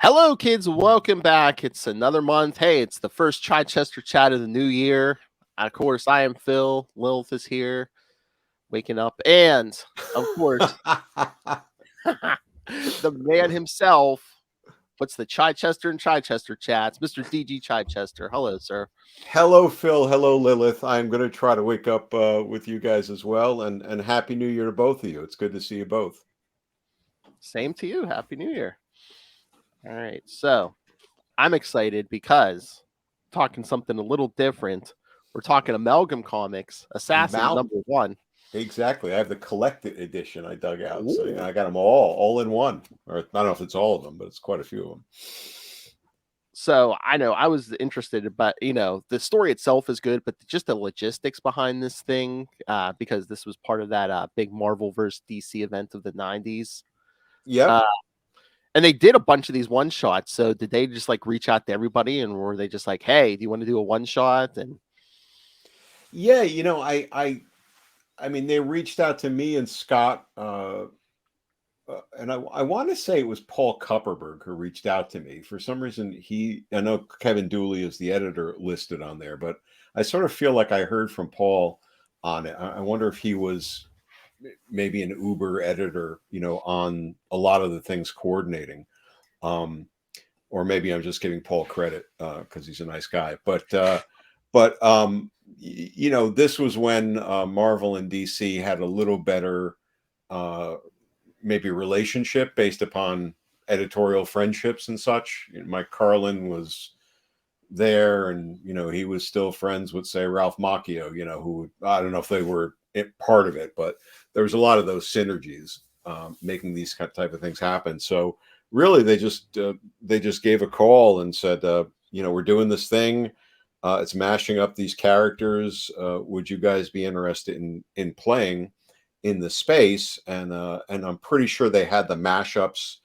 Hello, kids. Welcome back. It's another month. Hey, it's the first Chichester Chat of the new year. Of course, I am Phil. Lilith is here, waking up. And, of course, the man himself. What's the Chichester and Chichester Chats? Mr. DG Chichester. Hello, sir. Hello, Phil. Hello, Lilith. I'm going to try to wake up with you guys as well. And Happy New Year to both of you. It's good to see you both. Same to you. Happy New Year. All right. So, I'm excited because talking something a little different. We're talking Amalgam Comics, Assassins #1. Exactly. I have the collected edition I dug out. Ooh. So I got them all in one. Or I don't know if it's all of them, but it's quite a few of them. So I know I was interested, but the story itself is good, but just the logistics behind this thing, because this was part of that big Marvel versus DC event of the 90s. Yeah. And they did a bunch of these one shots. So did they just like reach out to everybody, and were they just like, "Hey, do you want to do a one shot?" And yeah, I mean, they reached out to me and Scott, and I want to say it was Paul Kupperberg who reached out to me. For some reason, I know Kevin Dooley is the editor listed on there, but I sort of feel like I heard from Paul on it. I wonder if he was maybe an Uber editor, on a lot of the things coordinating. Or maybe I'm just giving Paul credit because he's a nice guy. But this was when Marvel and DC had a little better maybe relationship based upon editorial friendships and such. Mike Carlin was there, and he was still friends with, say, Ralph Macchio, who, I don't know if they were part of it, but there was a lot of those synergies making these type of things happen. So really they just gave a call and said, we're doing this thing, it's mashing up these characters, would you guys be interested in playing in the space? And I'm pretty sure they had the mashups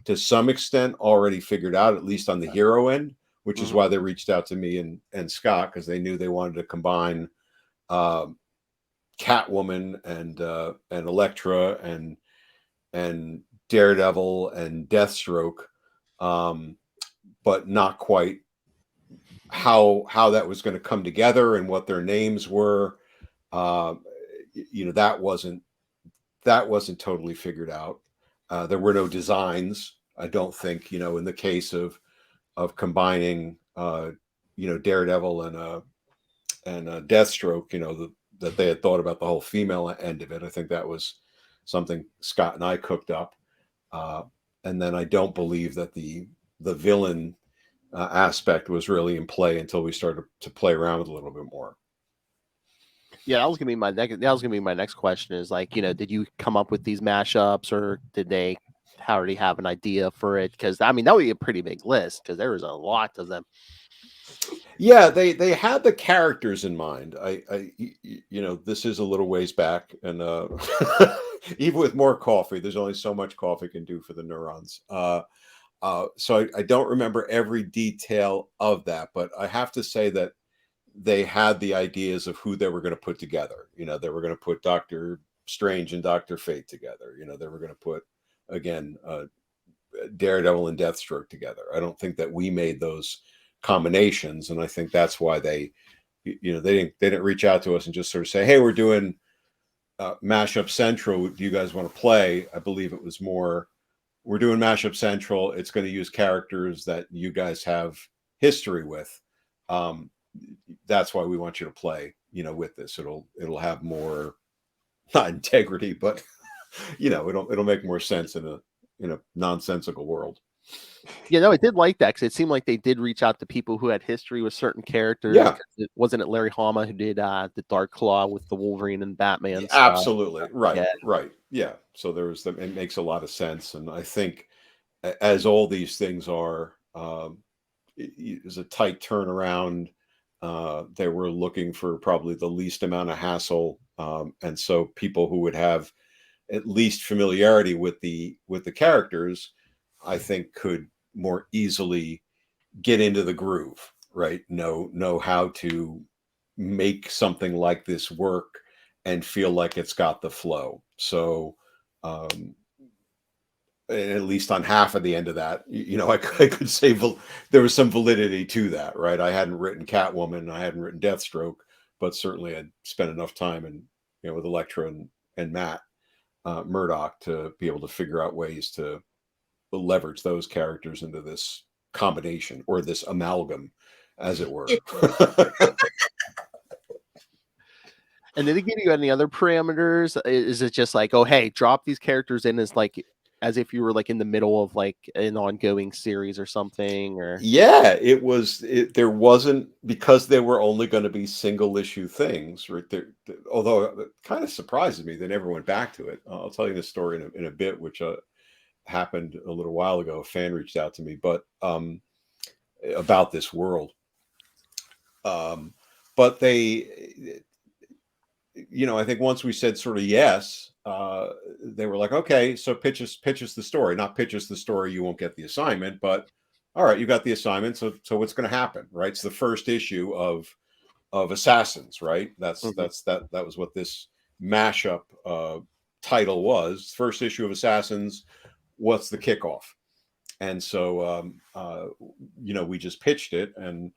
to some extent already figured out, at least on the hero end, which is why they reached out to me and Scott, because they knew they wanted to combine Catwoman and Elektra and Daredevil and Deathstroke, but not quite how that was going to come together and what their names were. That wasn't totally figured out. There were no designs, I don't think, in the case of combining Daredevil and Deathstroke, that they had thought about the whole female end of it. I think that was something Scott and I cooked up. And then I don't believe that the villain aspect was really in play until we started to play around with a little bit more. Yeah, that was gonna be my next question. Is like, did you come up with these mashups, or did they already have an idea for it? Because I mean, that would be a pretty big list, because there was a lot of them. Yeah, they had the characters in mind. This is a little ways back, and even with more coffee, there's only so much coffee can do for the neurons. So I don't remember every detail of that, but I have to say that they had the ideas of who they were going to put together. They were going to put Dr. Strange and Dr. Fate together. They were going to put, again, Daredevil and Deathstroke together. I don't think that we made those combinations, and I think that's why they didn't reach out to us and just sort of say, hey, we're doing Mashup Central, do you guys want to play? I believe it was more, we're doing Mashup Central, it's going to use characters that you guys have history with, that's why we want you to play with this. It'll have more, not integrity, but it'll make more sense in a nonsensical world. I did like that, because it seemed like they did reach out to people who had history with certain characters. Yeah. Wasn't it Larry Hama who did the Dark Claw with the Wolverine and Batman stuff? Absolutely. Right. Yeah. So it makes a lot of sense. And I think, as all these things are, it was a tight turnaround. They were looking for probably the least amount of hassle. And so people who would have at least familiarity with the characters, I think, could more easily get into the groove, right? Know how to make something like this work and feel like it's got the flow. So at least on half of the end of that, I could say there was some validity to that, right? I hadn't written Catwoman, I hadn't written Deathstroke, but certainly I'd spent enough time with Elektra and Matt Murdock to be able to figure out ways to leverage those characters into this combination, or this amalgam, as it were. And did they give you any other parameters? Is it just like, oh, hey, drop these characters in as if you were like in the middle of like an ongoing series or something? Or Yeah, there wasn't, because they were only going to be single issue things, right there. Although it kind of surprises me they never went back to it. I'll tell you this story in a bit, which happened a little while ago. A fan reached out to me, but about this world. But they, I think once we said sort of yes, they were like, okay, so pitch us the story. Not pitch us the story, you won't get the assignment, but all right, you got the assignment. So what's going to happen, right? It's the first issue of Assassins, right? That was what this mashup title was. First issue of Assassins. What's the kickoff? And so we just pitched it and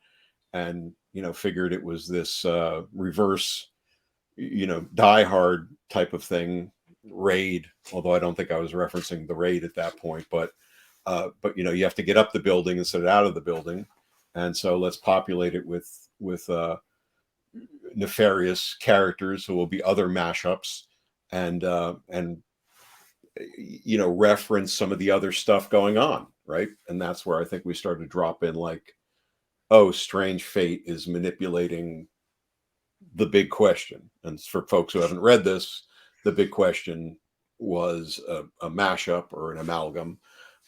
figured it was this reverse, Die Hard type of thing, raid, although I don't think I was referencing the raid at that point, but you have to get up the building instead of out of the building, and so let's populate it with nefarious characters who will be other mashups, and reference some of the other stuff going on, right? And that's where I think we started to drop in, like, oh, Strange Fate is manipulating the Big Question. And for folks who haven't read this, the Big Question was a mashup or an amalgam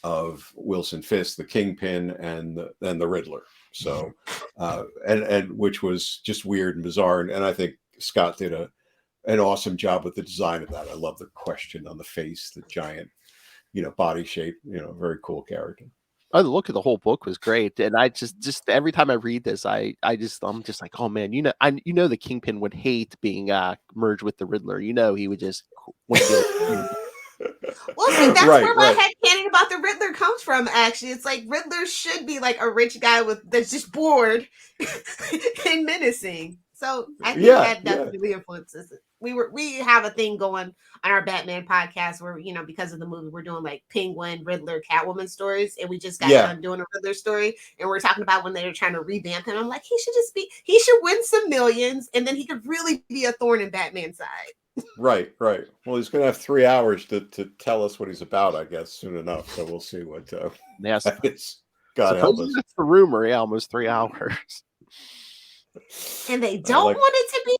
of Wilson Fisk, the Kingpin, and the Riddler. So, and which was just weird and bizarre. And I think Scott did an awesome job with the design of that. I love the question on the face, the giant, body shape, very cool character. Oh, the look of the whole book was great, and I just every time I read this, I'm just like, oh man, the Kingpin would hate being merged with the Riddler. He would just. Well, see, that's where my headcanon about the Riddler comes from. Actually, it's like Riddler should be like a rich guy that's just bored and menacing. So I think that definitely influences it. We have a thing going on our Batman podcast where, because of the movie, we're doing like Penguin, Riddler, Catwoman stories, and we just got done doing a Riddler story, and we're talking about when they were trying to revamp him. I'm like, he should win some millions, and then he could really be a thorn in Batman's side. Right. Well, he's going to have 3 hours to tell us what he's about, I guess, soon enough. So we'll see what. Yes, God help us. That's the rumor. Yeah, almost 3 hours. And they don't want it to be.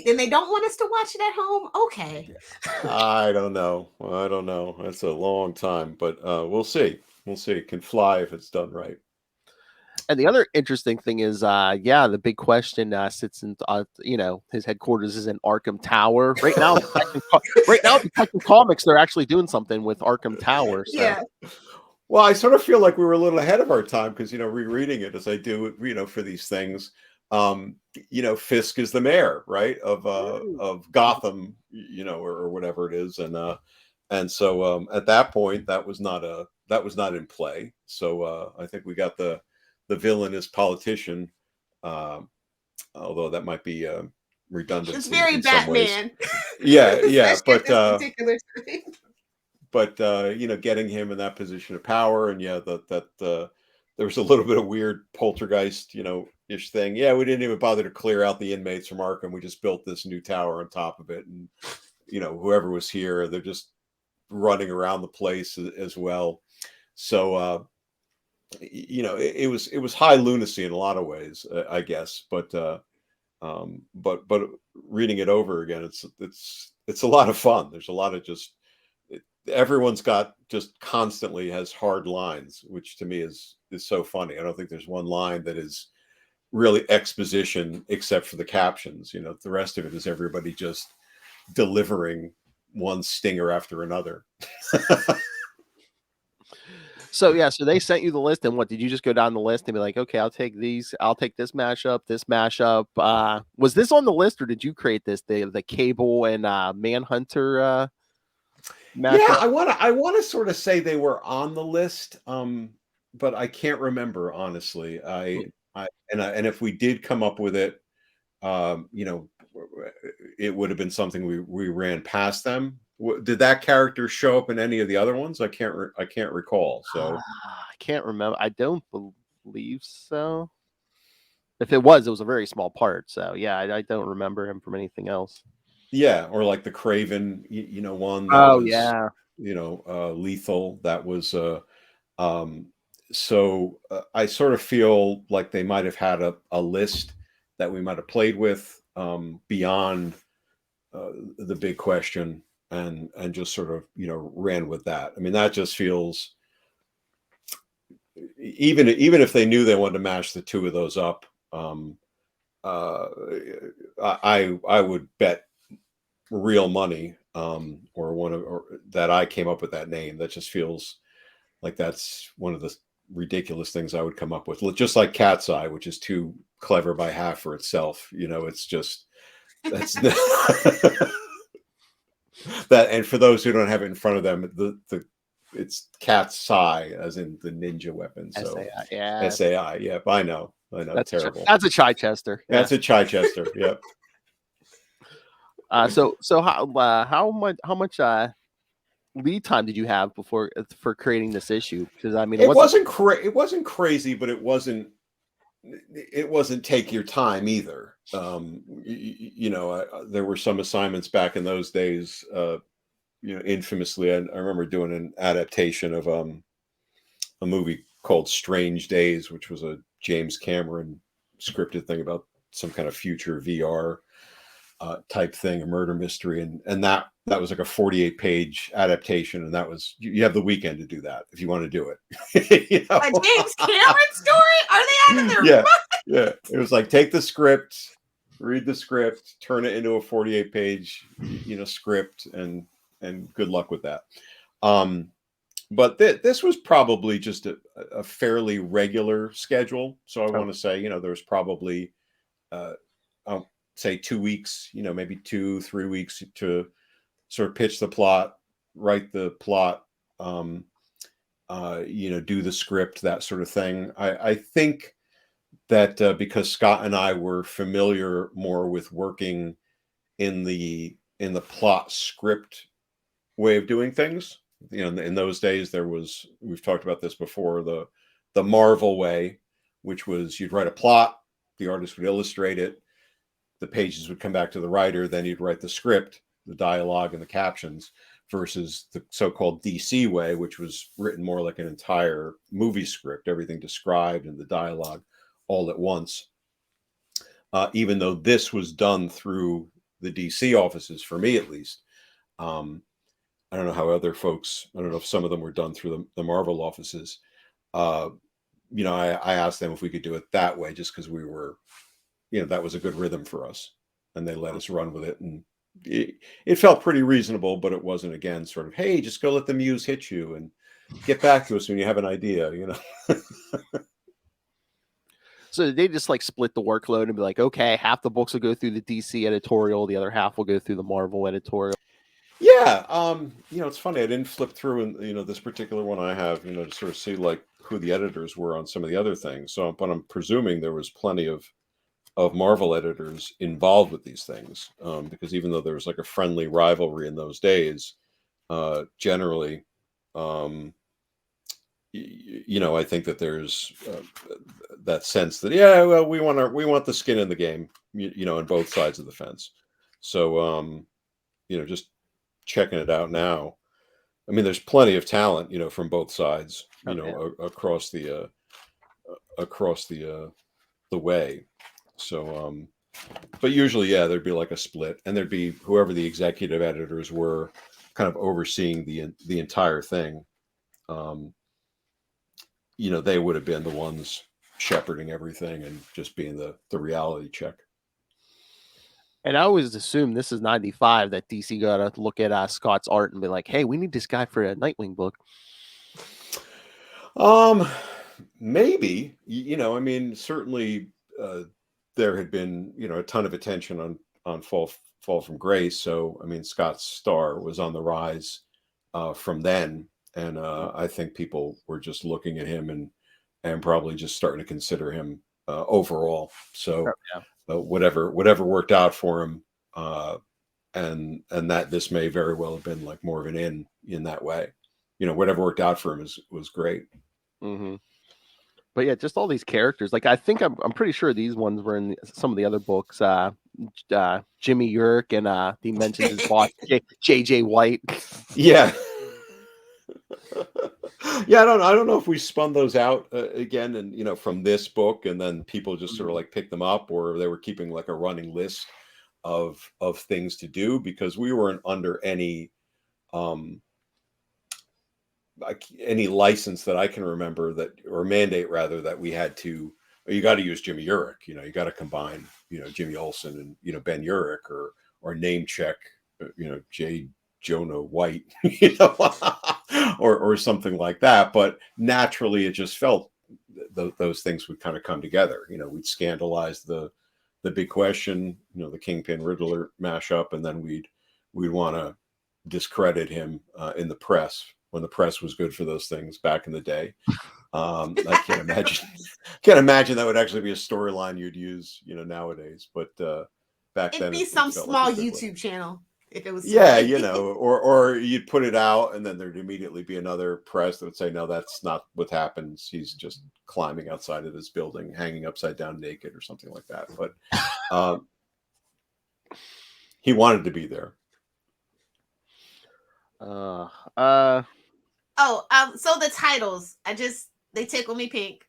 And they don't want us to watch it at home. Okay. I don't know. That's a long time, but we'll see. It can fly if it's done right. And the other interesting thing is, the Big Question sits in, his headquarters is in Arkham Tower right now. Detective Comics, they're actually doing something with Arkham Tower. So. Yeah. Well, I sort of feel like we were a little ahead of our time because, rereading it as I do, for these things. Fisk is the mayor, right, of Gotham, or whatever it is, and so at that point that was not in play. So I think we got the villainous politician, although that might be redundant. It's very Batman. Yeah, but getting him in that position of power, and that there was a little bit of weird poltergeist, ish thing. Yeah, we didn't even bother to clear out the inmates from Arkham. We just built this new tower on top of it, and whoever was here, they're just running around the place as well. So it was high lunacy in a lot of ways, I guess. But reading it over again, it's a lot of fun. There's a lot of everyone's got just constantly has hard lines, which to me is so funny. I don't think there's one line that is really exposition except for the captions. The rest of it is everybody just delivering one stinger after another. So they sent you the list, and what did you just go down the list and be like, okay, I'll take these, I'll take this mashup. Was this on the list, or did you create this, the Cable and Manhunter? Yeah, I want to sort of say they were on the list, but I can't remember honestly. And if we did come up with it, you know, it would have been something we ran past them. Did that character show up in any of the other ones? I can't recall. So I can't remember. I don't believe so. If it was a very small part. So yeah, I don't remember him from anything else. Yeah, or like the Craven, you know, one that Oh was, yeah. you know, lethal. That was so I sort of feel like they might have had a list that we might have played with beyond the big question, and just sort of, you know, ran with that. I mean, that just feels, even if they knew they wanted to mash the two of those up, uh, I would bet real money, or that I came up with that name. That just feels like that's one of the ridiculous things I would come up with. Just like Cat's Eye, which is too clever by half for itself. You know, it's just that's that. And for those who don't have it in front of them, it's Cat's Eye, as in the ninja weapon. So SAI, yeah. SAI, yeah. I know, That's terrible. That's a Chichester. Yeah. That's a Chichester. Yep. So how much lead time did you have for creating this issue? Because I mean, it wasn't crazy, but it wasn't take your time either. You know, there were some assignments back in those days. You know, infamously, I remember doing an adaptation of a movie called Strange Days, which was a James Cameron scripted thing about some kind of future VR type thing, a murder mystery, and that was like a 48-page adaptation, and that was, you have the weekend to do that if you want to do it. You know? A James Cameron story? Are they out of their mind? Yeah. It was like, take the script, read the script, turn it into a 48-page, you know, script, and good luck with that. But this was probably just a fairly regular schedule. So I want to say, you know, there's probably I'll say 2 weeks, you know, maybe 2-3 weeks to sort of pitch the plot, write the plot, you know, do the script, that sort of thing. I think that because Scott and I were familiar more with working in the plot script way of doing things, you know, in those days we've talked about this before, the Marvel way, which was you'd write a plot, the artist would illustrate it, the pages would come back to the writer, then you'd write the script, the dialogue, and the captions, versus the so-called DC way, which was written more like an entire movie script, everything described and the dialogue all at once. Even though this was done through the DC offices, for me at least. I don't know how other folks, I don't know if some of them were done through the Marvel offices. You know, I asked them if we could do it that way, just because we were, you know, that was a good rhythm for us, and they let us run with it, and it felt pretty reasonable. But it wasn't, again, sort of, hey, just go let the muse hit you and get back to us when you have an idea, you know. So they just like split the workload and be like, okay, half the books will go through the DC editorial, the other half will go through the Marvel editorial. Yeah, you know, it's funny, I didn't flip through, and you know, this particular one I have, you know, to sort of see like who the editors were on some of the other things. So, but I'm presuming there was plenty of Marvel editors involved with these things, because even though there was like a friendly rivalry in those days, generally, you know, I think that there's that sense that, yeah, well, we want the skin in the game, you know, on both sides of the fence. So, you know, just checking it out now, I mean, there's plenty of talent, you know, from both sides, you know, across the way. So, but usually, yeah, there'd be like a split, and there'd be whoever the executive editors were, kind of overseeing the entire thing. You know, they would have been the ones shepherding everything and just being the reality check. And I always assume this is 95 that DC got to look at Scott's art and be like, hey, we need this guy for a Nightwing book. Maybe, you know, I mean, certainly there had been, you know, a ton of attention on Fall from Grace. So, I mean, Scott's star was on the rise from then, and I think people were just looking at him and probably just starting to consider him overall. So whatever worked out for him, and that this may very well have been like more of an in that way. Whatever worked out for him was great. Mm-hmm. But yeah, just all these characters. Like I think I'm pretty sure these ones were in some of the other books. Jimmy Yerk, and he mentions his boss J.J. White. Yeah. Yeah, I don't know if we spun those out again, and from this book, and then people just sort of like picked them up, or they were keeping like a running list of things to do, because we weren't under any license that I can remember, or mandate rather, that we had to. You got to use Jimmy Urich. You got to combine Jimmy Olsen and Ben Urich, or name check J. Jonah White, or something like that. But naturally, it just felt those things would kind of come together. We'd scandalize the big question, the Kingpin Riddler mashup, and then we'd want to discredit him in the press, when the press was good for those things back in the day. I can't imagine that would actually be a storyline you'd use nowadays. But back then, it'd be some small YouTube channel. If it was or you'd put it out, and then there'd immediately be another press that would say, no, that's not what happens. He's just climbing outside of this building, hanging upside down naked, or something like that. But he wanted to be there. So the titles, they tickle me pink.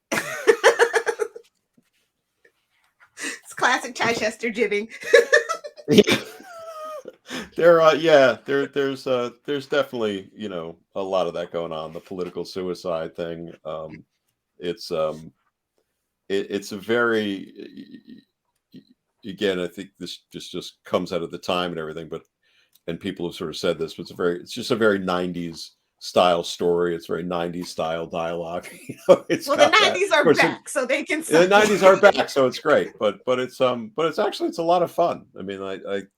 It's classic Chichester jibbing. There's definitely a lot of that going on. The political suicide thing. It's a very, again, I think this just comes out of the time and everything, and people have sort of said this, but it's just a very 90s style story. It's very 90s style dialogue. The 90s are back, so they can. The 90s are back, so it's great. But it's a lot of fun. I mean,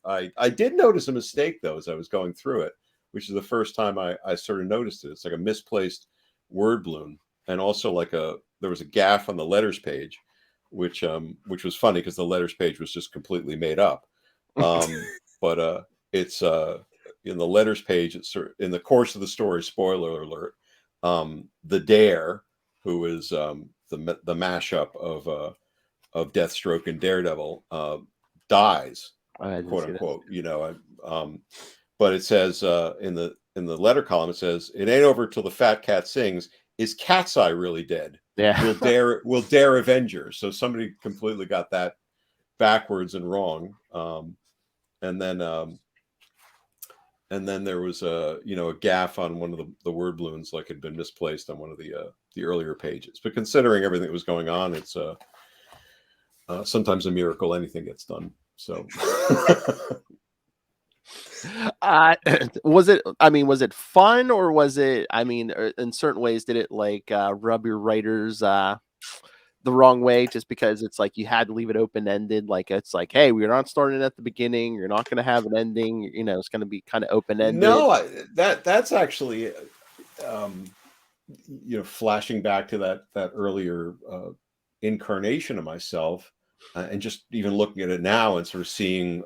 I did notice a mistake though as I was going through it, which is the first time I sort of noticed it. It's like a misplaced word balloon, and also there was a gaffe on the letters page, which was funny because the letters page was just completely made up. But it's in the letters page. It's in the course of the story. Spoiler alert: the Dare, who is the mashup of Deathstroke and Daredevil, dies, quote unquote. But it says in the letter column, it says, "It ain't over till the fat cat sings. Is Cat's Eye really dead? Yeah, we'll dare Avengers." So somebody completely got that backwards and wrong. And then there was a gaffe on one of the word balloons, like had been misplaced on one of the earlier pages. But considering everything that was going on, it's sometimes a miracle anything gets done. So was it fun, or was it, in certain ways, did it rub your writers the wrong way, just because it's like you had to leave it open-ended? Like, it's like, hey, we're not starting at the beginning, you're not going to have an ending, it's going to be kind of open-ended. No, that's actually flashing back to that earlier incarnation of myself, and just even looking at it now and sort of seeing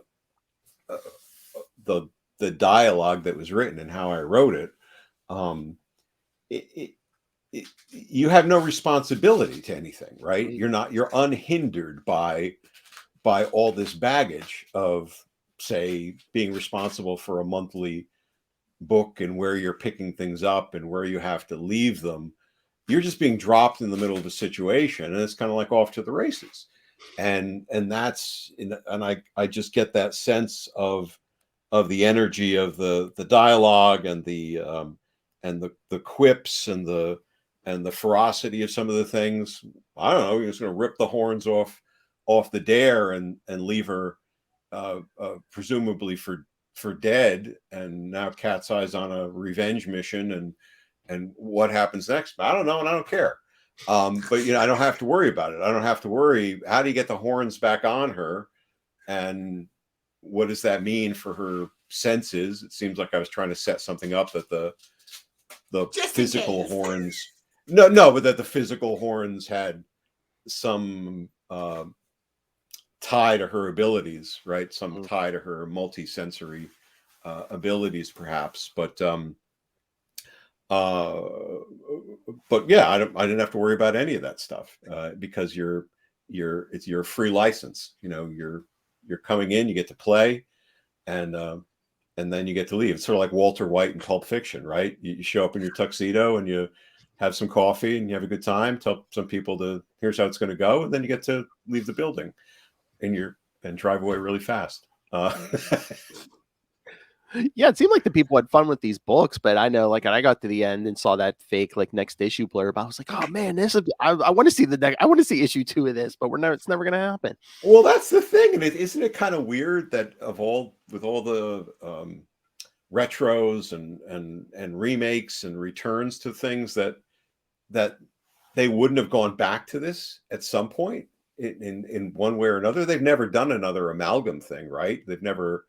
the dialogue that was written and how I wrote it. You have no responsibility to anything, right? You're unhindered by all this baggage of, say, being responsible for a monthly book and where you're picking things up and where you have to leave them. You're just being dropped in the middle of a situation, and it's kind of like off to the races. And I just get that sense of the energy of the dialogue and the quips and the ferocity of some of the things. I don't know. You're just going to rip the horns off the Dare and leave her presumably for dead. And now Cat's Eye's on a revenge mission, and what happens next? I don't know, and I don't care. But I don't have to worry about it. I don't have to worry. How do you get the horns back on her? And what does that mean for her senses? It seems like I was trying to set something up that Just physical horns. No, but that the physical horns had some tie to her abilities, right? Some tie to her multi-sensory abilities, perhaps. But yeah, I didn't have to worry about any of that stuff because it's your free license. You know, you're coming in, you get to play, and then you get to leave. It's sort of like Walter White in Pulp Fiction, right? You show up in your tuxedo and you have some coffee and you have a good time. Tell some people here's how it's going to go, and then you get to leave the building and drive away really fast. Yeah, it seemed like the people had fun with these books, but I know, like, when I got to the end and saw that fake like next issue blurb, I was like, oh man, I want to see I want to see issue 2 of this, but it's never gonna happen. Well, that's the thing, and isn't it kind of weird that with all the retros and remakes and returns to things that they wouldn't have gone back to this at some point in one way or another. They've never done another Amalgam thing, right? They've never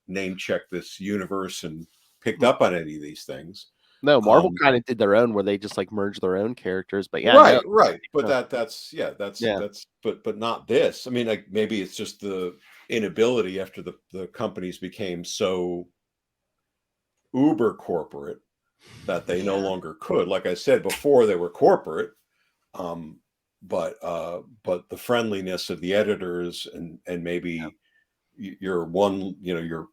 name checked this universe and picked up on any of these things. No, Marvel kind of did their own where they just like merged their own characters, but yeah, right. But that's but not this. I mean, like maybe it's just the inability after the companies became so uber corporate that they no longer could. Like I said before, they were corporate, but the friendliness of the editors and maybe you're one, you know,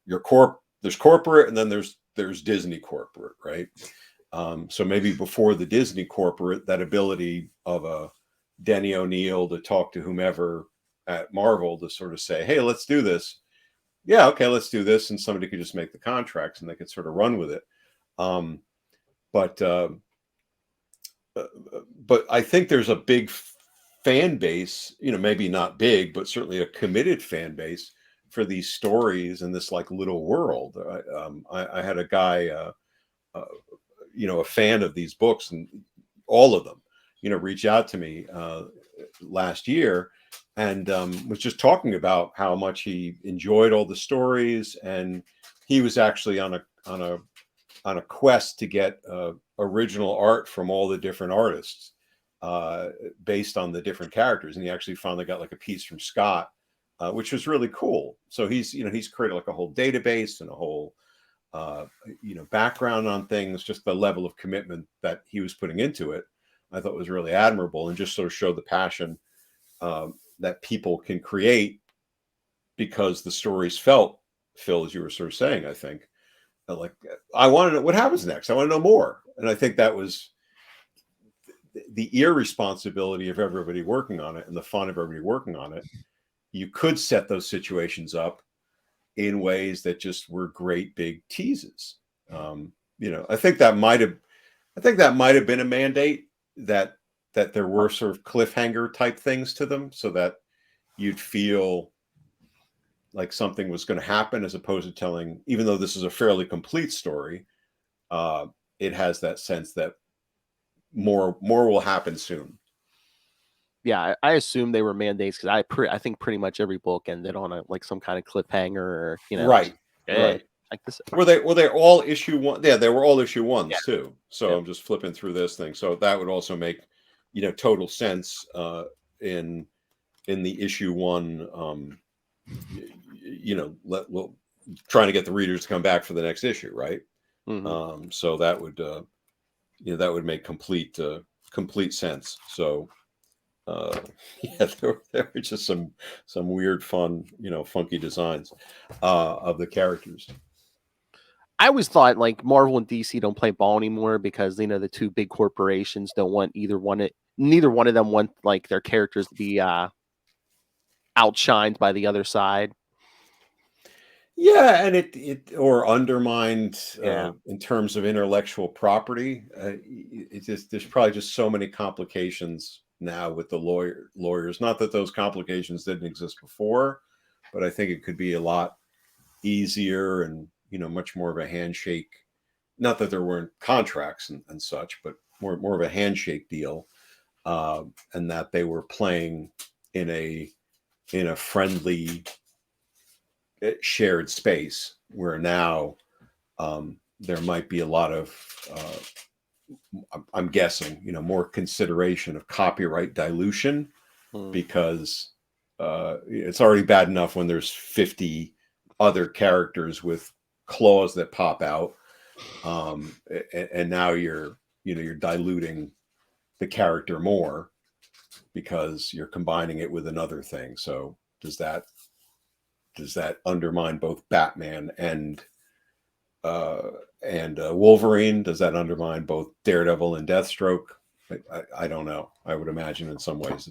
there's corporate and then there's Disney corporate, right? So maybe before the Disney corporate, that ability of a Denny O'Neil to talk to whomever at Marvel to sort of say, hey, let's do this. Yeah, okay, let's do this. And somebody could just make the contracts and they could sort of run with it. But I think there's a big fan base, you know, maybe not big, but certainly a committed fan base for these stories in this like little world. I had a guy, you know, a fan of these books and all of them, you know, reach out to me last year and was just talking about how much he enjoyed all the stories, and he was actually on a quest to get original art from all the different artists based on the different characters, and he actually finally got like a piece from Scott, which was really cool. So he's created like a whole database and a whole background on things. Just the level of commitment that he was putting into it, I thought was really admirable, and just sort of showed the passion that people can create because the stories felt, Phil, as you were sort of saying, I think, like I want to know what happens next. I want to know more, and I think that was the irresponsibility of everybody working on it and the fun of everybody working on it. You could set those situations up in ways that just were great big teases. I think that might have been a mandate that there were sort of cliffhanger type things to them, so that you'd feel like something was going to happen, as opposed to telling, even though this is a fairly complete story, it has that sense that more will happen soon. Yeah, I assume they were mandates because I think pretty much every book ended on some kind of cliffhanger, or right. Like this. Were they all issue one? Yeah, they were all issue ones too. So I'm just flipping through this thing. So that would also make total sense in the issue one. Trying to get the readers to come back for the next issue, right? Mm-hmm. So that would that would make complete sense. So there were just some weird, fun, funky designs of the characters. I always thought like Marvel and DC don't play ball anymore because the two big corporations don't want neither one of them want like their characters to be outshined by the other side. Yeah, and it or undermined in terms of intellectual property. There's probably just so many complications now with the lawyers. Not that those complications didn't exist before, but I think it could be a lot easier and much more of a handshake. Not that there weren't contracts and such, but more of a handshake deal, and that they were playing in a friendly shared space, where now there might be a lot of I'm guessing, more consideration of copyright dilution, because it's already bad enough when there's 50 other characters with claws that pop out, and now you're diluting the character more because you're combining it with another thing. So does that undermine both Batman and Wolverine? Does that undermine both Daredevil and Deathstroke? I don't know. I would imagine in some ways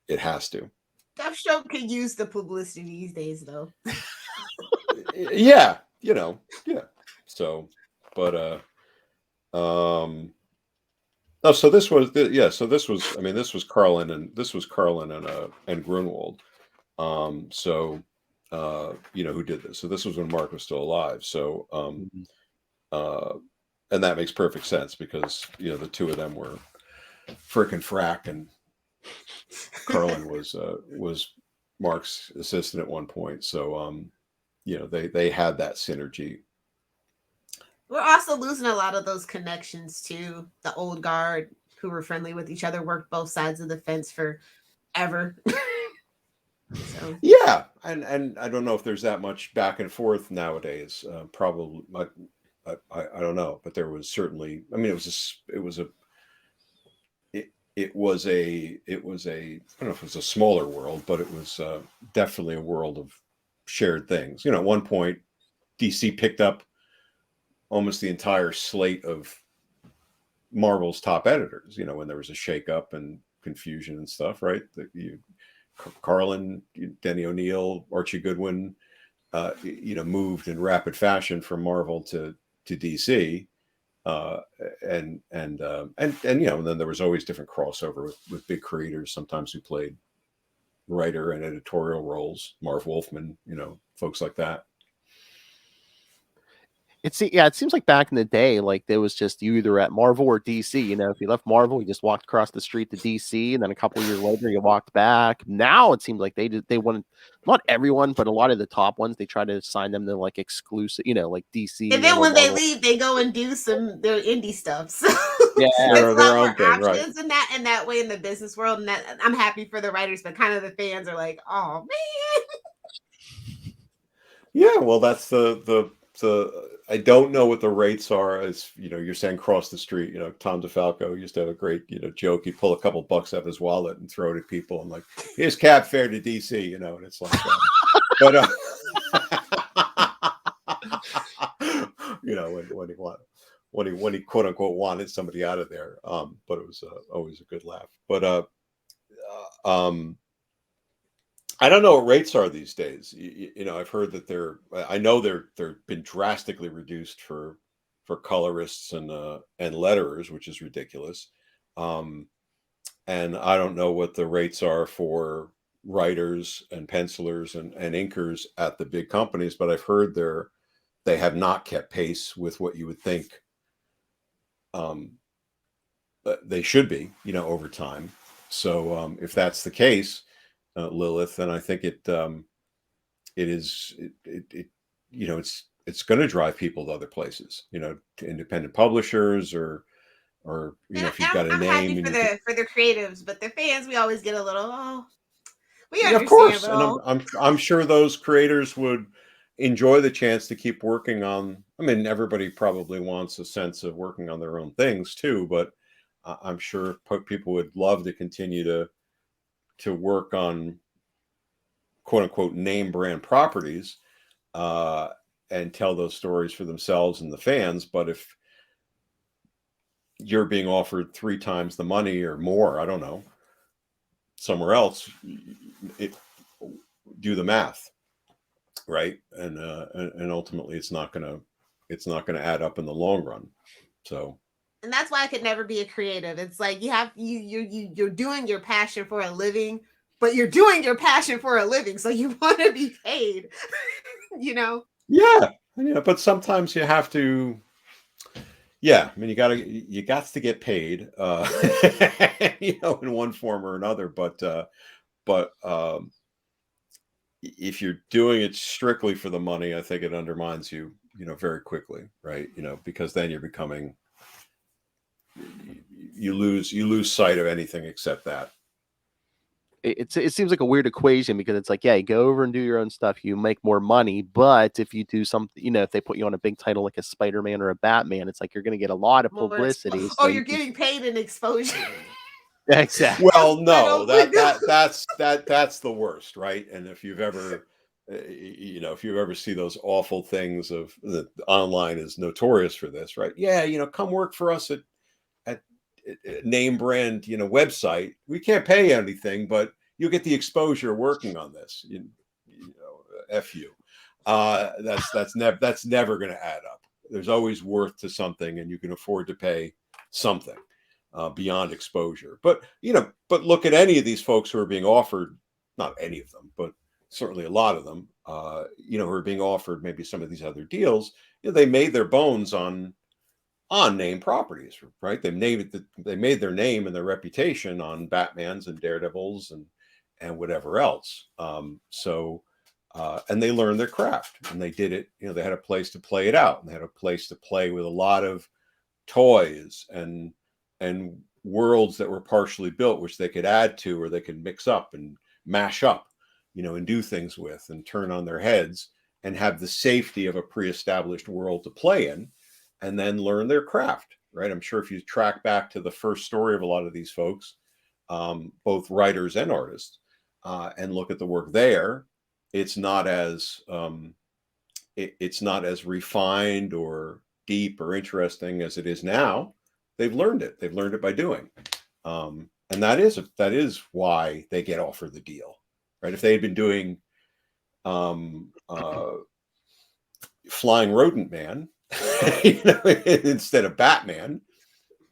it has to. Deathstroke could use the publicity these days, though. Yeah. So, but no, so this was I mean, this was Carlin and Grunwald. So who did this? So this was when Mark was still alive. So and that makes perfect sense because the two of them were frickin' frack, and Carlin was Mark's assistant at one point. So they had that synergy. We're also losing a lot of those connections to the old guard who were friendly with each other, worked both sides of the fence forever. So. Yeah, and I don't know if there's that much back and forth nowadays. Probably, I don't know, but there was certainly. I mean, it was a I don't know if it was a smaller world, but it was definitely a world of shared things. At one point, DC picked up almost the entire slate of Marvel's top editors, when there was a shakeup and confusion and stuff, right? Carlin, Denny O'Neil, Archie Goodwin, moved in rapid fashion from Marvel to DC, and then there was always different crossover with big creators, sometimes who played writer and editorial roles, Marv Wolfman, folks like that. It seems like back in the day, like there was just you either at Marvel or DC. If you left Marvel, you just walked across the street to DC, and then a couple of years later, you walked back. Now it seems like they wanted, not everyone, but a lot of the top ones, they try to assign them to like exclusive, like DC. And then when Marvel. they leave, they go and do their indie stuff. So yeah, there's a lot more options, right. in that way in the business world, and that I'm happy for the writers, but kind of the fans are like, oh man. Yeah, well, that's the I don't know what the rates are. As you're saying, cross the street. Tom DeFalco used to have a great joke. He'd pull a couple bucks out of his wallet and throw it at people, and like, here's cab fare to DC. And it's like, but when he quote unquote wanted somebody out of there. But it was always a good laugh. But I don't know what rates are these days. I've heard that I know they're been drastically reduced for colorists and letterers, which is ridiculous. And I don't know what the rates are for writers and pencilers and inkers at the big companies, but I've heard they have not kept pace with what you would think they should be, over time. So if that's the case, Lilith, then I think it's going to drive people to other places, to independent publishers or if you've got a name. Happy for the creatives, but the fans, we always get a little we understand. Of course, and I'm sure those creators would enjoy the chance to keep working on. I mean, everybody probably wants a sense of working on their own things too, but I'm sure people would love to continue to work on quote unquote name brand properties and tell those stories for themselves and the fans. But if you're being offered 3 times the money or more, I don't know, somewhere else, do the math, right? And ultimately it's not gonna add up in the long run. So. And that's why I could never be a creative. It's like you're doing your passion for a living, but you're doing your passion for a living, so you want to be paid. Yeah, but sometimes you have to. Yeah, I mean, you got to get paid, in one form or another. But if you're doing it strictly for the money, I think it undermines you, very quickly, right? Because then you're becoming you lose sight of anything except that. It seems like a weird equation because it's like, yeah, you go over and do your own stuff, you make more money. But if you do something, you know, if they put you on a big title like a Spider-Man or a Batman, it's like you're going to get a lot of publicity. Oh, you're getting paid in exposure. Exactly. Well, no, that's the worst, right? And if you've ever, you know, if you ever see those awful things of the online is notorious for this, right? Yeah, you know, come work for us at name brand, you know, website. We can't pay anything, but you'll get the exposure working on this. You know, F you. That's never going to add up. There's always worth to something, and you can afford to pay something beyond exposure. But you know, but look at any of these folks who are being offered, not any of them, but certainly a lot of them, you know, who are being offered maybe some of these other deals. You know, they made their bones on name properties, right? They made their name and their reputation on Batmans and Daredevils and whatever else. And they learned their craft, and they did it. You know, they had a place to play it out, and they had a place to play with a lot of toys and worlds that were partially built, which they could add to, or they could mix up and mash up, you know, and do things with and turn on their heads and have the safety of a pre-established world to play in. And then learn their craft, right? I'm sure if you track back to the first story of a lot of these folks, both writers and artists, and look at the work there, it's not as refined or deep or interesting as it is now. They've learned it. They've learned it by doing, and that is why they get offered the deal, right? If they had been doing Flying Rodent Man, you know, instead of Batman,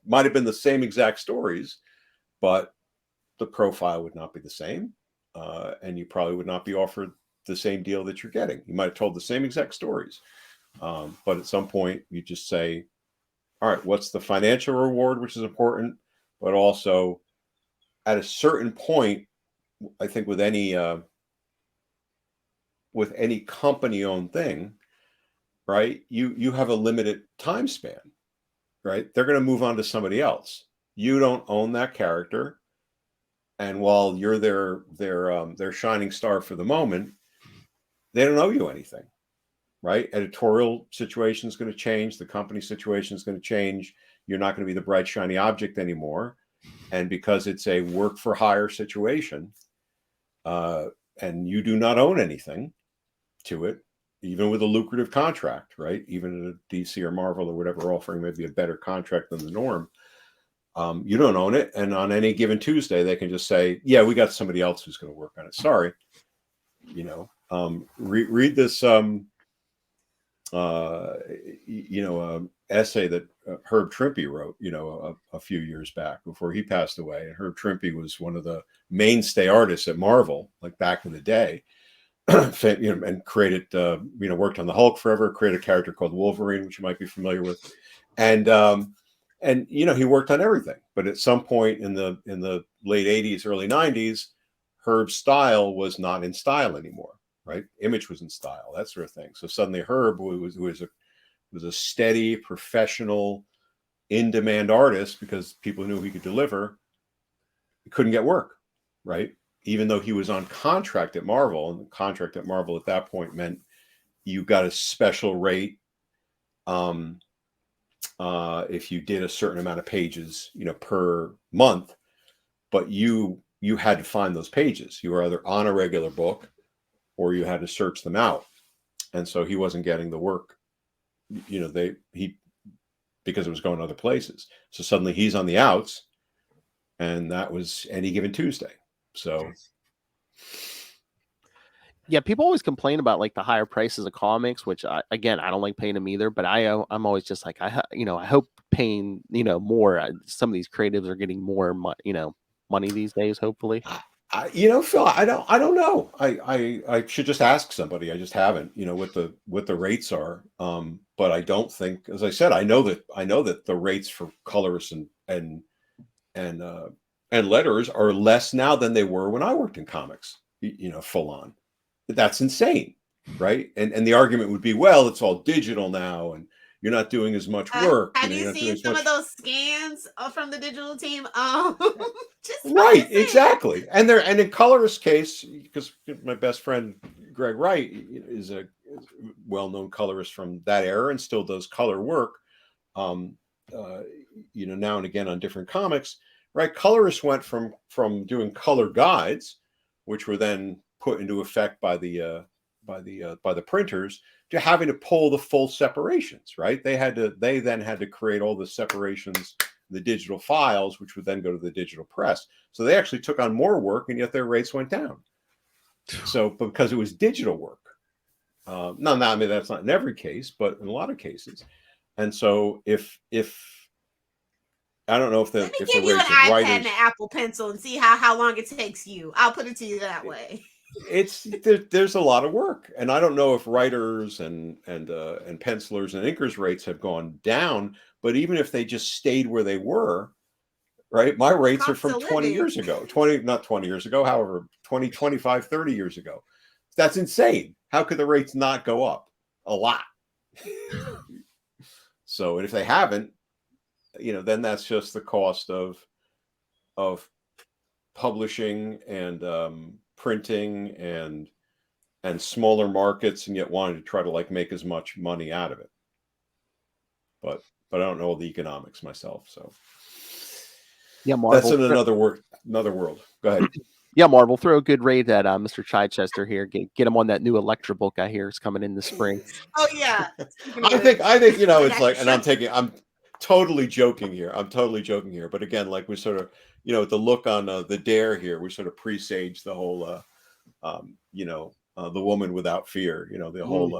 might have been the same exact stories, but the profile would not be the same, and you probably would not be offered the same deal that you're getting. You might have told the same exact stories, but at some point you just say, all right, what's the financial reward, which is important, but also at a certain point, I think with any company-owned thing, right, you have a limited time span, right? They're going to move on to somebody else. You don't own that character, and while you're their shining star for the moment, they don't owe you anything, right? Editorial situation is going to change. The company situation is going to change. You're not going to be the bright shiny object anymore, and because it's a work for hire situation, and you do not own anything to it, even with a lucrative contract, right? Even at a DC or Marvel or whatever offering maybe a better contract than the norm, you don't own it. And on any given Tuesday, they can just say, yeah, we got somebody else who's going to work on it. Sorry. You know, read this, essay that Herb Trimpe wrote, you know, a few years back before he passed away. And Herb Trimpe was one of the mainstay artists at Marvel, like back in the day. You know, and created, you know, worked on the Hulk forever, created a character called Wolverine, which you might be familiar with, and you know, he worked on everything. But at some point in the late '80s, early '90s, Herb's style was not in style anymore, right? Image was in style, that sort of thing. So suddenly Herb, who was a steady, professional, in-demand artist because people knew he could deliver, he couldn't get work, right? Even though he was on contract at Marvel, and the contract at Marvel at that point meant you got a special rate if you did a certain amount of pages, you know, per month, but you had to find those pages. You were either on a regular book or you had to search them out. And so he wasn't getting the work, you know, because it was going other places. So suddenly he's on the outs, and that was Any Given Tuesday. So, yeah, people always complain about like the higher prices of comics, which I don't like paying them either. But I'm always just like, I hope paying, you know, more. Some of these creatives are getting more, money these days. Hopefully, you know, Phil, I don't know. I should just ask somebody. I just haven't, you know, what the rates are. But I don't think, as I said, I know that the rates for colorists and letters are less now than they were when I worked in comics, you know, full on. That's insane, right? And the argument would be, well, it's all digital now, and you're not doing as much work. Have you seen some of those scans from the digital team? Just right, exactly. And in colorist case, because my best friend Greg Wright is a well-known colorist from that era and still does color work. Now and again on different comics, right? Colorists went from doing color guides, which were then put into effect by the printers, to having to pull the full separations, right? They then had to create all the separations, the digital files, which would then go to the digital press. So they actually took on more work, and yet their rates went down. So because it was digital work. No, I mean, that's not in every case, but in a lot of cases. And so if I don't know if the give you an iPad and an Apple Pencil and see how long it takes you. I'll put it to you that way. There's a lot of work, and I don't know if writers and pencilers and inkers rates have gone down, but even if they just stayed where they were, right? My rates are from 20 years ago, 25, 30 years ago. That's insane. How could the rates not go up a lot? So, and if they haven't, then that's just the cost of publishing and printing and smaller markets, and yet wanting to try to like make as much money out of it. But I don't know the economics myself, so yeah, Marvel, that's in another world. Go ahead. Yeah, Marvel, throw a good raid at Mr. Chichester here. Get him on that new Elektra book I hear is coming in the spring. Oh yeah, I think it's like, and I'm totally joking here. But again, like we sort of, the look on the Dare here, we sort of presage the whole, the woman without fear. The whole,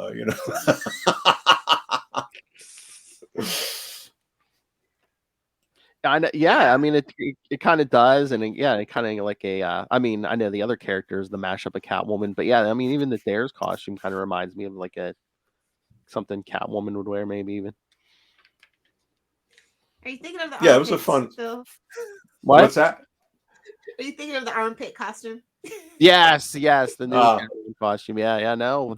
I mean, it kind of does, and it kind of like a. I mean, I know the other characters, the mashup of Catwoman, but yeah, I mean, even the Dare's costume kind of reminds me of like something Catwoman would wear, maybe even. Are you thinking of the? Yeah, it was a fun. Phil? What's that? Are you thinking of the armpit costume? Yes, the new Catwoman costume. Yeah, no.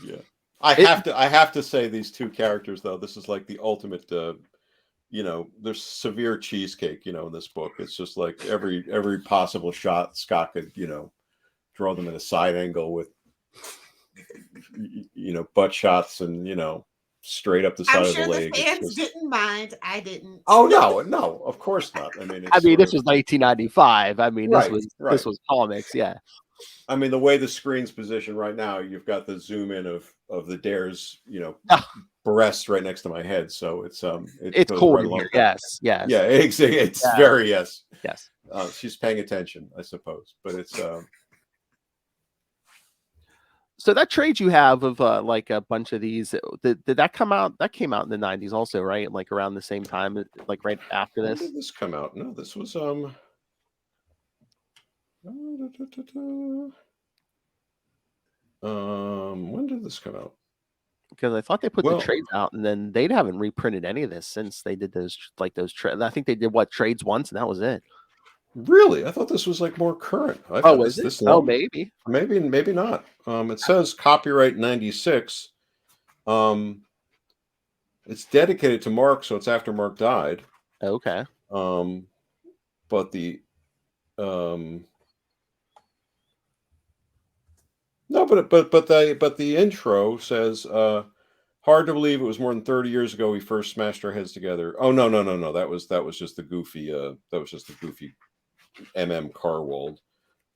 Yeah, I have to say these two characters though. This is like the ultimate. There's severe cheesecake, in this book. It's just like every possible shot Scott could, draw them at a side angle with, butt shots and, straight up the side of the leg. I'm sure the fans didn't mind. I didn't. Oh no, of course not. I mean, this was 1995. I mean, this was comics. Yeah. I mean, the way the screen's positioned right now, you've got the zoom in of the Dare's, breast right next to my head, so it's cool right here. Yes. Yeah, it's very yes. She's paying attention, I suppose, but it's so that trade you have of like a bunch of these, did that come out? That came out in the 90s also, right? Like around the same time, like right after this. When did this come out? No, this was when did this come out? Because I thought they put the trades out, and then they haven't reprinted any of this since they did those trades. I think they did trades once, and that was it. Really? I thought this was like more current. Was it? Oh, maybe not. It says copyright 96. It's dedicated to Mark, so it's after Mark died. Okay. But the no, but the intro says, hard to believe it was more than 30 years ago we first smashed our heads together. Oh no. That was just the goofy MM Carwold,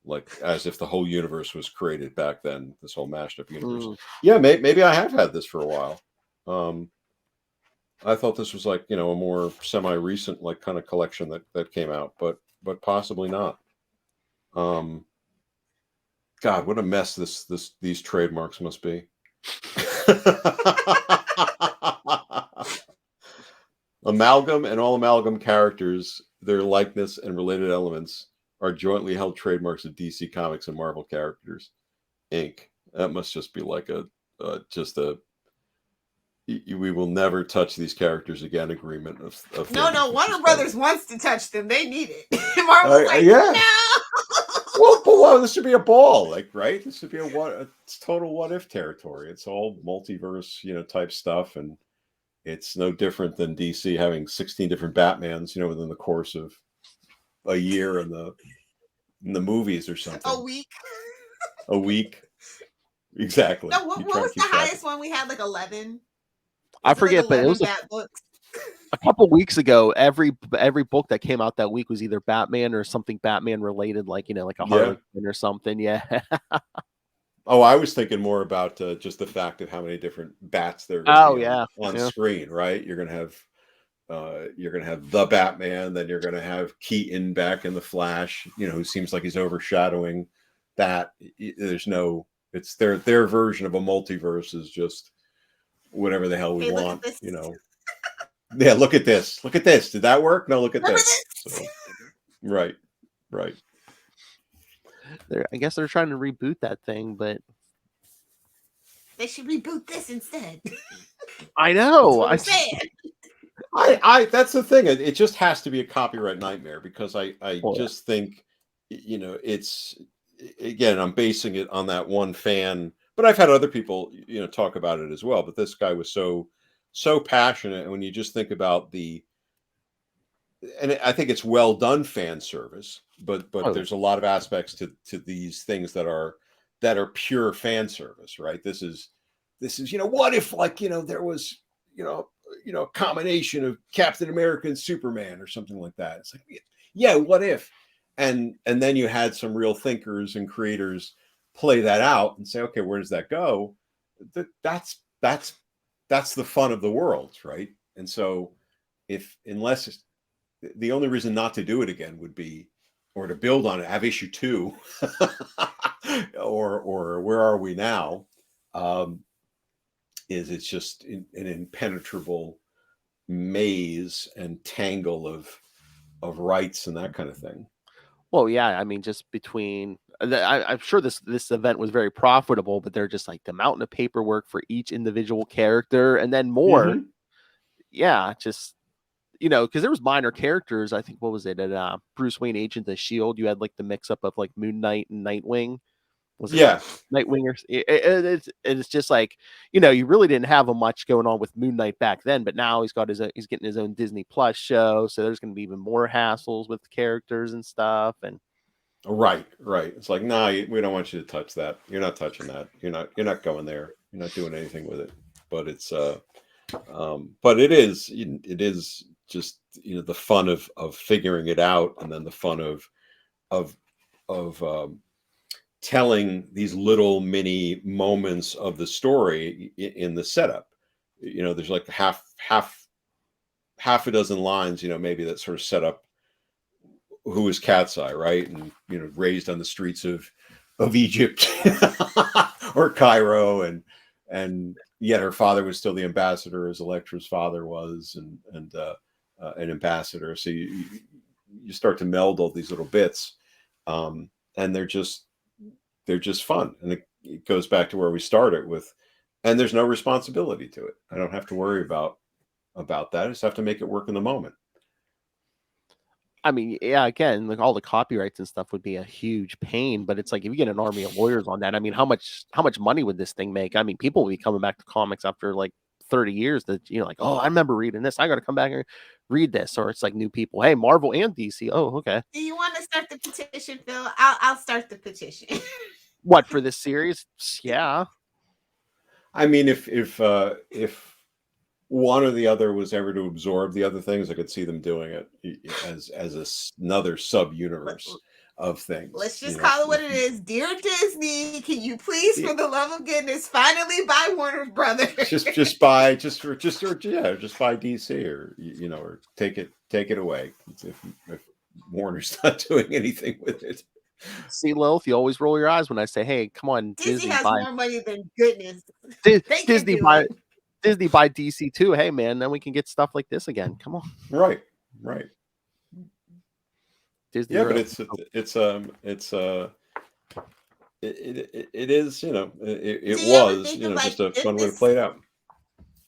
like as if the whole universe was created back then, this whole mashed up universe. Yeah, maybe I have had this for a while. I thought this was like, a more semi-recent like kind of collection that came out, but possibly not. God, what a mess these trademarks must be. Amalgam and all Amalgam characters, their likeness and related elements are jointly held trademarks of DC Comics and Marvel Characters, Inc. That must just be like we will never touch these characters again agreement of No, Warner Brothers wants to touch them. They need it. Marvel's like, yeah. No. Well, this should be a ball, like, right? This should be it's total what if territory. It's all multiverse, type stuff, and It's no different than DC having 16 different Batmans, within the course of a year in the movies or something. A week. A week. Exactly. No, what was the highest one we had? Like 11. I forget, but it was books. a couple weeks ago. Every book that came out that week was either Batman or something Batman related, like like a Harley Quinn or something. Yeah. Oh, I was thinking more about just the fact of how many different bats there are on screen, right? You're gonna have the Batman, then you're gonna have Keaton back in the Flash, who seems like he's overshadowing that. There's no, it's their version of a multiverse is just whatever the hell we want, Yeah, look at this. Look at this. Did that work? No, look at this. So, right. I guess they're trying to reboot that thing, but they should reboot this instead. I know. That's what I that's the thing. It just has to be a copyright nightmare because I just think, it's, again, I'm basing it on that one fan, but I've had other people, talk about it as well. But this guy was so passionate, and when you just think about and I think it's well done fan service, but there's a lot of aspects to these things that are pure fan service, right? This is what if there was a combination of Captain America and Superman or something like that. It's like, yeah, what if? And then you had some real thinkers and creators play that out and say, okay, where does that go? That's the fun of the world, right? And so unless the only reason not to do it again would be, or to build on it, have issue 2 or where are we now? Is it's just an impenetrable maze and tangle of rights and that kind of thing. Well, yeah, I mean, just between, I'm sure this event was very profitable, but they're just like the mountain of paperwork for each individual character, and then more. Mm-hmm. Yeah, just because there was minor characters. I think, what was it, at Bruce Wayne Agent of S.H.I.E.L.D., you had like the mix up of like Moon Knight and Nightwing. Was it Nightwing? It's just like, you really didn't have much going on with Moon Knight back then, but now he's getting his own Disney Plus show, so there's going to be even more hassles with characters and stuff. And right, it's like, nah, we don't want you to touch that. You're not touching that. You're not going there. You're not doing anything with it. But it's but it is just the fun of figuring it out, and then the fun of telling these little mini moments of the story in the setup. There's like half a dozen lines, maybe that sort of set up who is Cat's Eye, right? And raised on the streets of Egypt or Cairo, and yet her father was still the ambassador, as Elektra's father was, and an ambassador. So you start to meld all these little bits, and they're just fun. And it goes back to where we started with, and there's no responsibility to it. I don't have to worry about that. I just have to make it work in the moment. I mean, yeah, again, like all the copyrights and stuff would be a huge pain, but it's like, if you get an army of lawyers on that, I mean, how much money would this thing make? I mean, people will be coming back to comics after like 30 years that, like, oh, I remember reading this. I got to come back and read this. Or it's like new people. Hey, Marvel and DC. Oh, okay. Do you want to start the petition, Phil? I'll start the petition. What, for this series? Yeah. I mean, if one or the other was ever to absorb the other things, I could see them doing it as another sub-universe of things. Let's just call it what it is. Dear Disney, can you please, for the love of goodness, finally buy Warner Brothers? just buy DC, or or take it away if Warner's not doing anything with it. See, Lilith, you always roll your eyes when I say, "Hey, come on, Disney has more money than goodness." Disney buy DC too. Hey, man, then we can get stuff like this again. Come on. Right. Disney. Yeah, but it is, it was, just a fun way to play it out.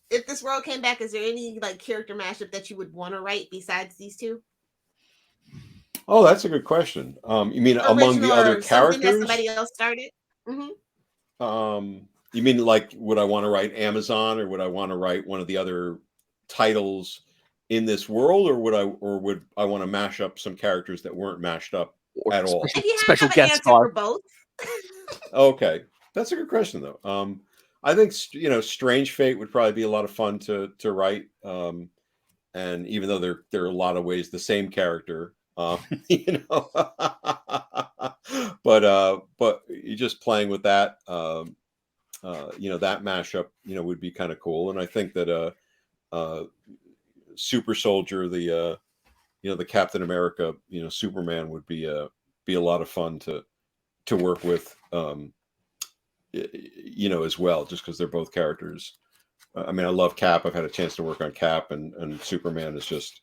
If this world came back, is there any like character mashup that you would want to write besides these two? Oh, that's a good question. You mean among the other characters that somebody else started? You mean like, would I want to write Amazon, or would I want to write one of the other titles in this world, or would I want to mash up some characters that weren't mashed up Or at all? If you special have an guest answer star. for both. Okay, that's a good question though. I think Strange Fate would probably be a lot of fun to write. And even though there are a lot of ways the same character, you know, but you just playing with that, that mashup, would be kind of cool. And I think that Super Soldier, the Captain America, Superman would be a lot of fun to work with, as well, just because they're both characters. I mean, I love Cap. I've had a chance to work on Cap, and Superman is just,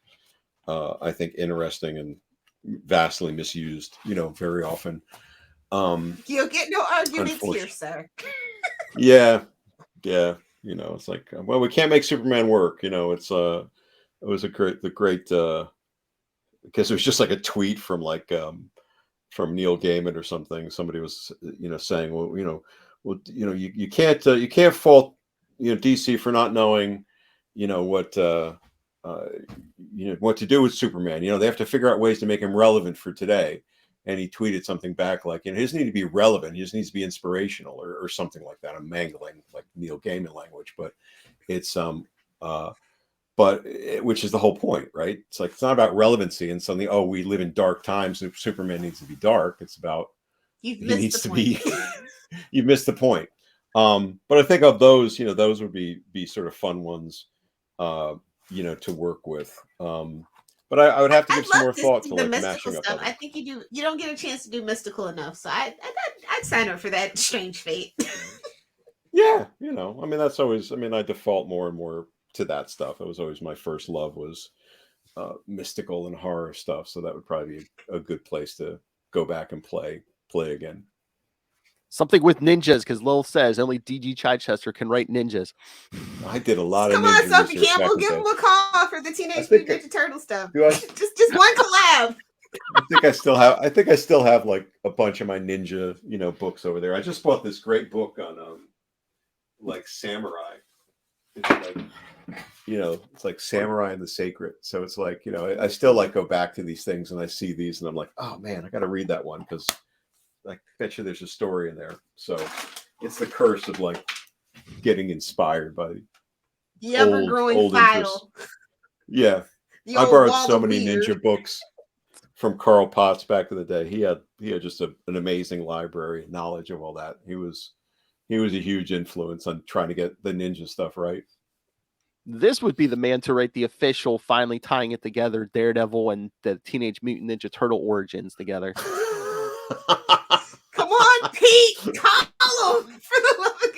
I think, interesting and vastly misused, very often. You'll get no arguments here, sir. Yeah. It's like, well, we can't make Superman work. It was a great, because it was just like a tweet from from Neil Gaiman or something. Somebody was, saying, well, you can't fault DC for not knowing, what what to do with Superman. They have to figure out ways to make him relevant for today. And he tweeted something back like, he doesn't need to be relevant. He just needs to be inspirational or something like that. I'm mangling like Neil Gaiman language, but it's which is the whole point, right? It's like, it's not about relevancy and something. Oh, we live in dark times. So Superman needs to be dark. It's about You've missed mystical mashing stuff. up. I think you don't get a chance to do mystical enough, so I'd sign up for that Strange Fate. Yeah, I mean, that's always. I mean, I default more and more to that stuff. That was always my first love, was mystical and horror stuff. So that would probably be a good place to go back and play again. Something with ninjas, because Lilith says only DG Chichester can write ninjas. I did a lot of ninja. Come on, Sophie Campbell, give him a call for the Teenage Mutant Ninja Turtle stuff. Just one collab. I think I still have like a bunch of my ninja, books over there. I just bought this great book on like samurai. It's like, it's like Samurai and the Sacred. So it's like, I still like go back to these things and I see these and I'm like, oh man, I got to read that one, because I bet you there's a story in there. So it's the curse of like getting inspired by the ever-growing file. Yeah. I borrowed so many ninja books from Carl Potts back in the day. He had just an amazing library and knowledge of all that. He was a huge influence on trying to get the ninja stuff right. This would be the man to write the official, finally tying it together, Daredevil and the Teenage Mutant Ninja Turtle origins together. Come on, Pete! Call him, for the love of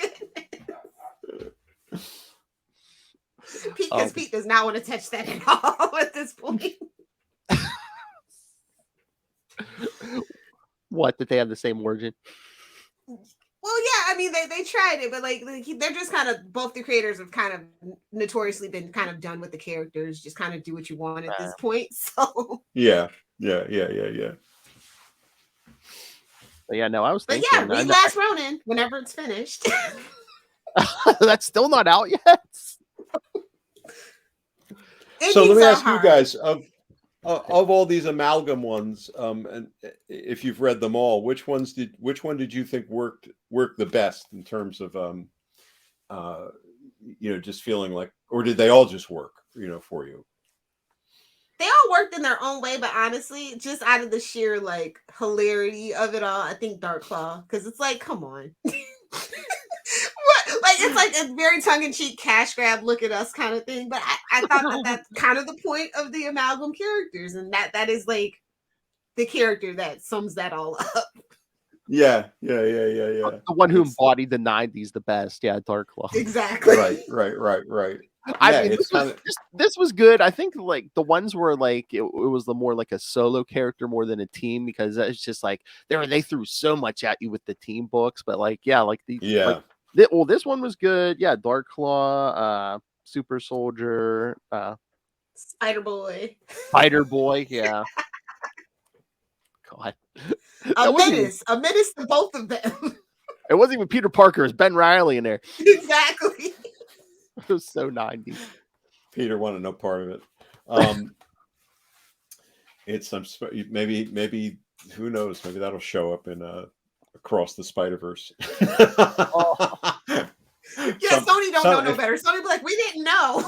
goodness. Pete does not want to touch that at all at this point. What? Did they have the same origin? Well, yeah, I mean, they tried it, but like they're just kind of, both the creators have kind of notoriously been kind of done with the characters, just kind of do what you want at this point. So yeah. But yeah, no, I was thinking. But yeah, read Last Ronin whenever it's finished. That's still not out yet. So let me ask you guys, of all these Amalgam ones, and if you've read them all, which one did you think worked the best in terms of just feeling like, or did they all just work, for you? They all worked in their own way, but honestly, just out of the sheer like hilarity of it all, I think Dark Claw, because it's like, come on. Like, it's like a very tongue-in-cheek cash grab, look at us kind of thing. But I thought that's kind of the point of the Amalgam characters, and that is like the character that sums that all up. Yeah. The one who embodied the 90s the best. Yeah, Dark Claw. Exactly. Right. I mean, this was good. I think like the ones where like it was the more like a solo character more than a team, because it's just like they threw so much at you with the team books, but like this one was good. Yeah, Dark Claw, Super Soldier, Spider Boy, yeah. God, a menace to both of them. It wasn't even Peter Parker; it was Ben Reilly in there. Exactly. It was so 90s. Peter wanted no part of it. It's maybe who knows? Maybe that'll show up in Across the Spider-Verse. Sony don't know no better. Sony be like, we didn't know.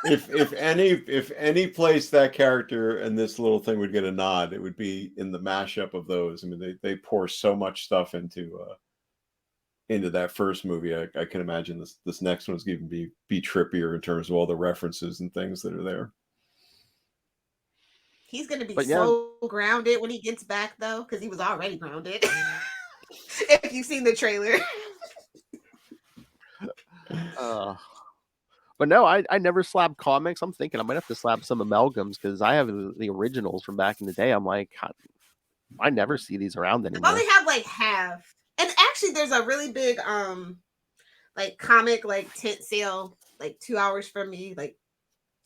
if any place that character and this little thing would get a nod, it would be in the mashup of those. I mean, they pour so much stuff into that first movie. I can imagine this next one's going to be trippier in terms of all the references and things that are there. He's going to be so grounded when he gets back, though, because he was already grounded. If you've seen the trailer. But no, I never slabbed comics. I'm thinking I might have to slap some amalgams because I have the originals from back in the day. I'm like, I never see these around anymore. I only have like half. And actually, there's a really big like comic like tent sale like 2 hours from me, like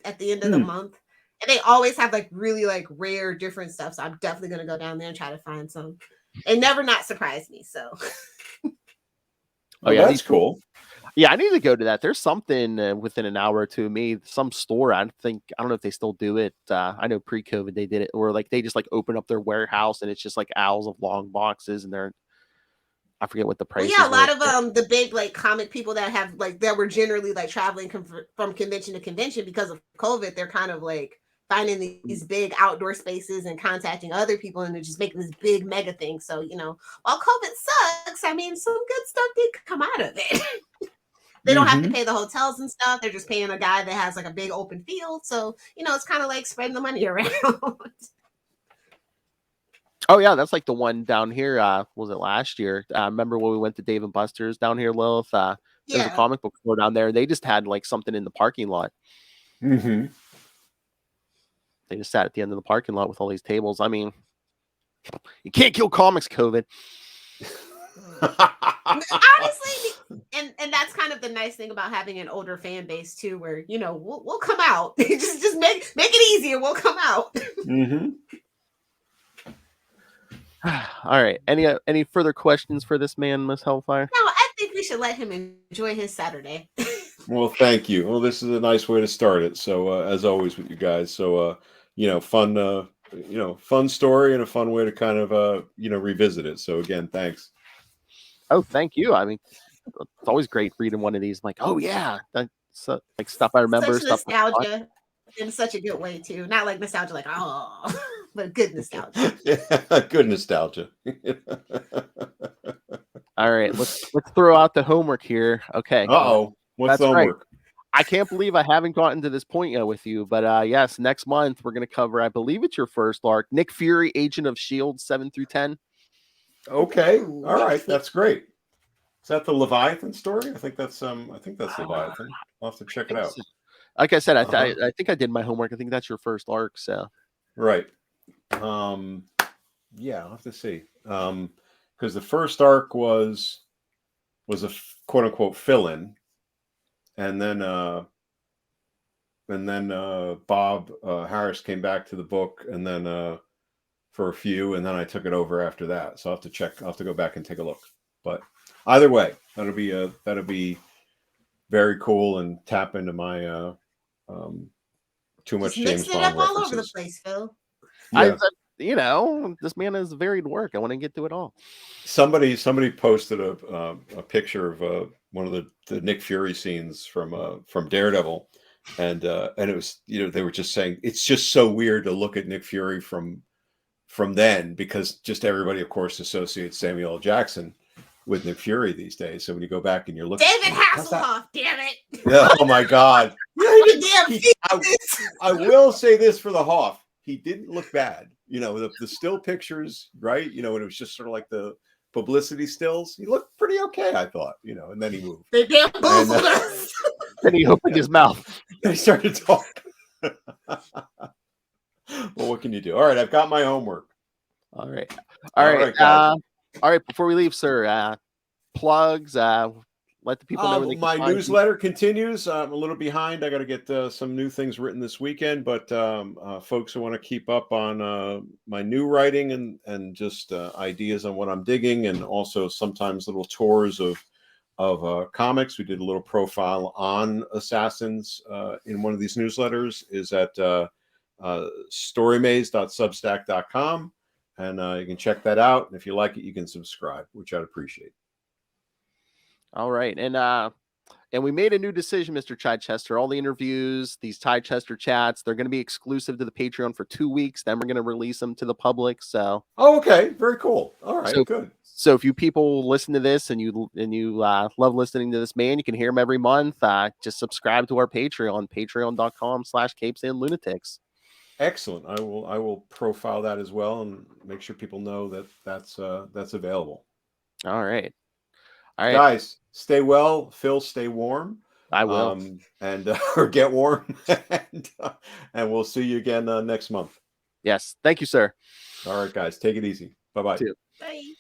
at the end of the month. And they always have like really like rare different stuff. So I'm definitely gonna go down there and try to find some. It never not surprised me. So oh yeah, that's cool. Yeah, I need to go to that. There's something within an hour or two of me, some store. I don't know if they still do it. I know pre-COVID they did it, or like they just like open up their warehouse and it's just like aisles of long boxes, and I forget what the price. Well, yeah, a lot of the big like comic people that were generally like traveling from convention to convention because of COVID. They're kind of like finding these big outdoor spaces and contacting other people, and they're just making this big mega thing. So while COVID sucks, I mean, some good stuff did come out of it. They don't have to pay the hotels and stuff. They're just paying a guy that has like a big open field. So, it's kind of like spreading the money around. Oh, yeah. That's like the one down here. Was it last year? Remember when we went to Dave & Buster's down here, Lilith? There's a comic book store down there. They just had like something in the parking lot. Mm-hmm. They just sat at the end of the parking lot with all these tables. I mean, you can't kill comics, COVID. Honestly, and that's kind of the nice thing about having an older fan base too, where we'll come out. just make it easier. We'll come out. All right. Any further questions for this man, Miss Hellfire? No, I think we should let him enjoy his Saturday. Well, thank you. Well, this is a nice way to start it. So as always with you guys, so fun fun story and a fun way to kind of revisit it. So again, thanks. Oh, thank you. I mean, it's always great reading one of these. Like, oh yeah, that's like stuff I remember. Such nostalgia in such a good way too. Not like nostalgia, like but good nostalgia. Yeah, good nostalgia. All right, let's throw out the homework here. Okay. What's the homework? Right. I can't believe I haven't gotten to this point yet with you, but yes, next month we're going to cover. I believe it's your first arc, Nick Fury, Agent of S.H.I.E.L.D. 7 through 10. Okay, all right, that's great. Is that the Leviathan story? I think that's Leviathan. I'll have to check it out. Like I said, I think I did my homework. I think that's your first arc. So right, yeah, I'll have to see. Because the first arc was a quote unquote fill-in, and then Bob Harris came back to the book, and then for a few, and then I took it over after that. So I'll have to go back and take a look. But either way, that'll be very cool and tap into my too much James Bond references. All over the place, Phil. Yeah. This man has varied work. I want to get to it all. Somebody posted a picture of one of the Nick Fury scenes from Daredevil, and it was they were just saying it's just so weird to look at Nick Fury from then, because just everybody of course associates Samuel L. Jackson with Nick Fury these days. So when you go back and you're looking, David Hasselhoff, damn it! Yeah, oh my God! I will say this for the Hoff, he didn't look bad. The still pictures, right? When it was just sort of like the publicity stills, he looked pretty okay, I thought. And then he moved. They bamboozled us. Then he opened his mouth. Then he started talking. Well, what can you do? All right, I've got my homework. All right. All right. Before we leave, sir, plugs. Let the people know where they can my find newsletter you. Continues. I'm a little behind. I got to get some new things written this weekend, but folks who want to keep up on my new writing and just ideas on what I'm digging, and also sometimes little tours of of comics. We did a little profile on assassins in one of these newsletters. Is at storymaze.substack.com, and you can check that out. And if you like it, you can subscribe, which I'd appreciate. All right, and we made a new decision, Mr. Chichester. All the interviews, these Chichester chats, they're going to be exclusive to the Patreon for 2 weeks. Then we're going to release them to the public. So, okay, very cool. All right, good. So if you people listen to this and you love listening to this man, you can hear him every month. Just subscribe to our Patreon, patreon.com/capesandlunatics. Excellent. I will profile that as well and make sure people know that that's available. All right, guys, stay well. Phil, stay warm. I will, and or get warm, and we'll see you again next month. Yes, thank you, sir. All right, guys, take it easy. Bye-bye. Bye.